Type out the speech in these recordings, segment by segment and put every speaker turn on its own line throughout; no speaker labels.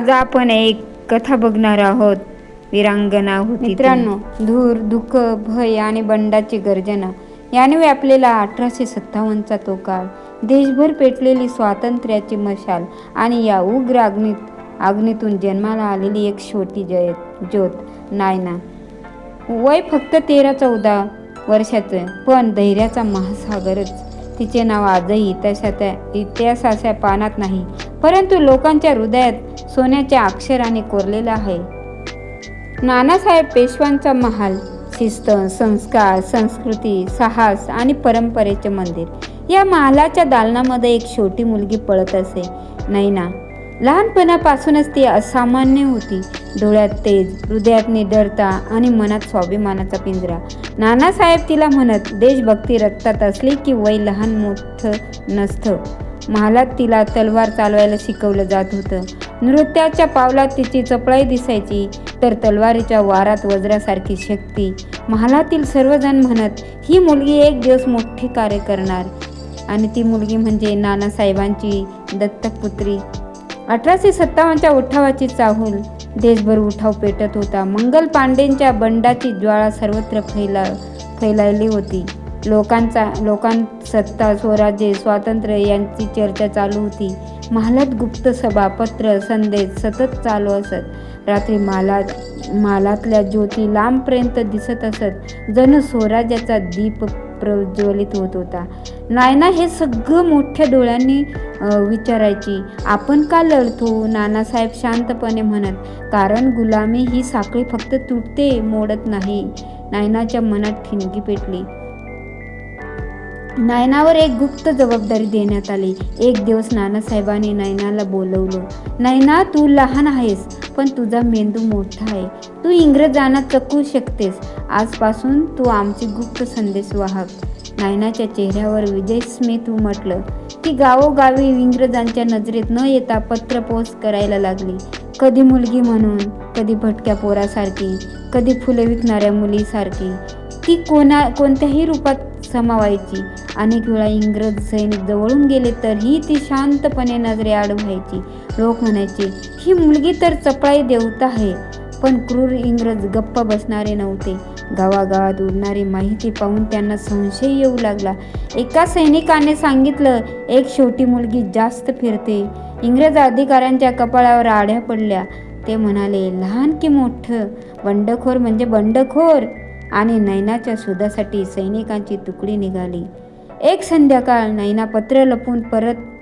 आज आपण एक कथा बघणार आहोत. वीरांगना होती. मित्रांनो, धूर, दुःख, भय आणि बंडाची गर्जना याने व्यापलेला 1857चा तो काळ. देशभर पेटलेली स्वातंत्र्याची मशाल आणि या उग्र अग्नीतून जन्माला आलेली एक छोटी ज्योत नायना. वय फक्त 13-14 वर्षाचं, पण धैर्याचा महासागरच. तिचे नाव आजही इतिहासाच्या पानात नाही, परंतु लोकांच्या हृदयात सोन्याच्या अक्षराने कोरलेला आहे. नानासाहेब पेशव्यांचा महाल, शिस्त, संस्कार, संस्कृती, साहस आणि परंपरेचे मंदिर. या महालाच्या दालनामध्ये एक छोटी मुलगी पळत असे, नैना. लहानपणापासूनच ती असामान्य होती. डोळ्यात तेज, हृदयात निडरता आणि मनात स्वाभिमानाचा पिंजरा. नानासाहेब तिला म्हणत, देशभक्ती रक्तात असली की वय लहान मोठं नसतं. महालात तिला तलवार चालवायला शिकवलं जात होतं. नृत्याच्या पावलात तिची चपळाई दिसायची, तर तलवारीच्या वारात वज्रासारखी शक्ती. महालातील सर्वजण म्हणत, ही मुलगी एक दिवस मोठे कार्य करणार. आणि ती मुलगी म्हणजे नानासाहेबांची दत्तकपुत्री. 1857च्या उठावाची चाहूल. देशभर उठाव पेटत होता. मंगल पांडेंच्या बंडाची ज्वाळा सर्वत्र फैलायली होती. लोकांत सत्ता, स्वराज्य, स्वातंत्र्य यांची चर्चा चालू होती. महालात गुप्त सभा, पत्र, संदेश सतत चालू असत. रात्री महालातल्या ज्योती लांबपर्यंत दिसत असत, जणू स्वराज्याचा दीप प्रज्वलित होत होता. नायना हे सगळं मोठ्या डोळ्यांनी विचारायची. आपण का लढतो? नानासाहेब शांतपणे म्हणत, कारण गुलामी ही साखळी फक्त तुटते, मोडत नाही. नायनाच्या मनात ठिणगी पेटली. नायनावर एक गुप्त जबाबदारी देण्यात आली. एक दिवस नानासाहेबांनी नैनाला बोलवलं. नैना, तू लहान आहेस, पण तुझा मेंदू मोठा आहे. तू इंग्रजांना चकवू शकतेस. आजपासून तू आमची गुप्त संदेशवाहक. नैनाच्या चेहऱ्यावर विजय स्मित उमटलं. ती गावोगावी इंग्रजांच्या नजरेत न येता पत्र पोस्ट करायला लागली. कधी मुलगी म्हणून, कधी भटक्या पोरासारखी, कधी फुले विकणाऱ्या मुलीसारखी. ती कोणत्याही रूपात समावायची. अनेक वेळा इंग्रज सैनिक जवळून गेले तरीही ती शांतपणे नजरेआड व्हायची. लोक म्हणायचे, ही मुलगी तर चपळाई देवता आहे. पण क्रूर इंग्रज गप्प बसणारे नव्हते. गावागावात उडणारी माहिती पाहून त्यांना संशय येऊ लागला. एका सैनिकाने सांगितलं, एक छोटी मुलगी जास्त फिरते. इंग्रज अधिकाऱ्यांच्या कपाळावर आड्या पडल्या. ते म्हणाले, लहान की मोठं, बंडखोर म्हणजे बंडखोर. आणि नैनाच्या शोधासाठी सैनिकांची तुकडी निघाली. एक संध्याकाळ नैना पत्र लपून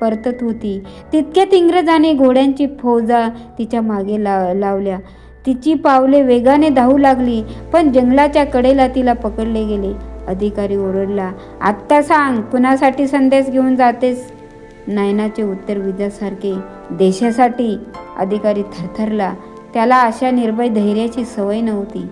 परतत होती. तितक्यात इंग्रजांनी घोड्यांची फौजा तिच्या मागे लावल्या. तिची पावले वेगाने धावू लागली, पण जंगलाच्या कडेला तिला पकडले गेले. अधिकारी ओरडला, आत्ता सांग, कुणासाठी संदेश घेऊन जातेस? नैनाचे उत्तर विजासारखे, देशासाठी. अधिकारी थरथरला. त्याला अशा निर्भय धैर्याची सवय नव्हती.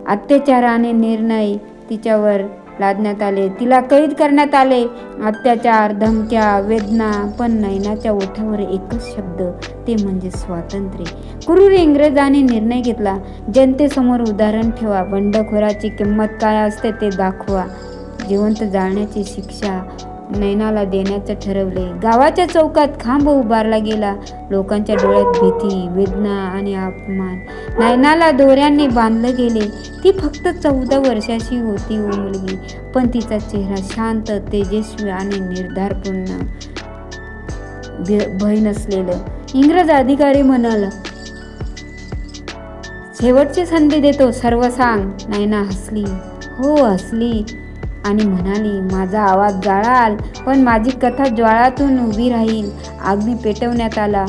अत्याचाराने निर्णय तिच्यावर लादण्यात आले. तिला कैद करण्यात आले. अत्याचार, धमक्या, वेदना, पण नैनाच्या ओठावर एकच शब्द, ते म्हणजे स्वातंत्र्य. क्रूर इंग्रजांनी निर्णय घेतला, जनतेसमोर उदाहरण ठेवा. बंडखोराची किंमत काय असते ते दाखवा. जिवंत जाळण्याची शिक्षा नैनाला देण्याचे ठरवले. गावाच्या चौकात खांब उभारला गेला. लोकांच्या डोळ्यात भीती, वेदना आणि अपमान. नैनाला दोऱ्यांनी बांधले गेले. ती फक्त 14 वर्षाची होती मुलगी, पण तिचा चेहरा शांत, तेजस्वी आणि निर्धारपूर्ण, भय नसलेलं. इंग्रज अधिकारी म्हणाला, शेवटची संधी देतो, सर्व सांग. नैना हसली. हो, हसली आणि म्हणाली, माझा आवाज जाळाल, पण माझी कथा ज्वाळातून उभी राहील. अग्नी पेटवण्यात आला.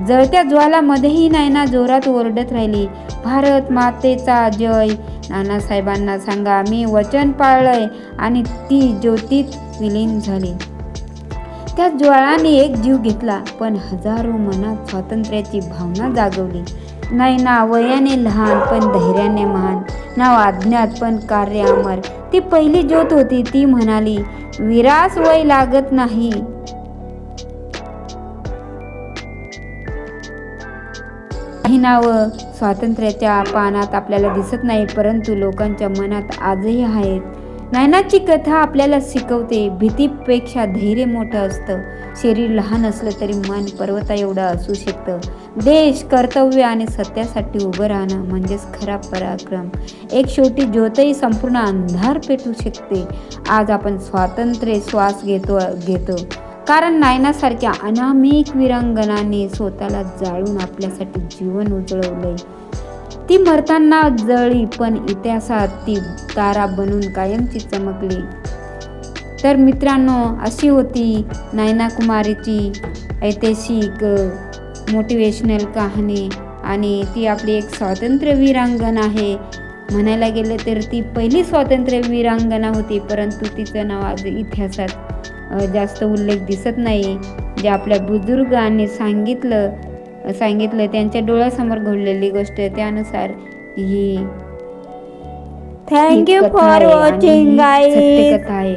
जळत्या ज्वालामध्येही नैना जोरात ओरडत राहिली, भारत मातेचा जय. नानासाहेबांना सांगा, मी वचन पाळलंय. आणि ती ज्योतीत विलीन झाली. त्या ज्वाळाने एक जीव घेतला, पण हजारो मनात स्वातंत्र्याची भावना जागवली. नैना वयाने लहान पण धैर्याने महान. नाव अज्ञात पण कार्य अमर. ती पहिली ज्योत होती. ती म्हणाली, वीरास वय लागत नाही. काही नावं स्वातंत्र्याच्या पानात आपल्याला दिसत नाही, परंतु लोकांच्या मनात आजही आहेत. नयनाची कथा आपल्याला शिकवते, भीतीपेक्षा धैर्य मोठं असतं. शरीर लहान असलं तरी मन पर्वता एवढं असू शकतं. देश, कर्तव्य आणि सत्यासाठी उभं राहणं म्हणजेच खरा पराक्रम. एक छोटी ज्योतही संपूर्ण अंधार पेटू शकते. आज आपण स्वातंत्र्य श्वास घेतो कारण नयनासारख्या अनामिक वीरांगनाने स्वतःला जाळून आपल्यासाठी जीवन उजळवलंय. ती मरताना जळली पण इतिहासात ती तारा बनून कायमची चमकली. तर मित्रांनो, अशी होती नयना कुमारीची ऐतिहासिक मोटिवेशनल कहाणी आणि ती आपली एक स्वातंत्र्य वीरांगना आहे. म्हणायला गेलं तर ती पहिली स्वातंत्र्य वीरांगना होती, परंतु तिचं नाव आज इतिहासात जास्त उल्लेख दिसत नाही. जे आपल्या बुजुर्गांनी सांगितलं त्यांच्या डोळ्यासमोर घडलेली गोष्ट त्यानुसार ही
thank you for watching guys.
सत्यकथा आहे.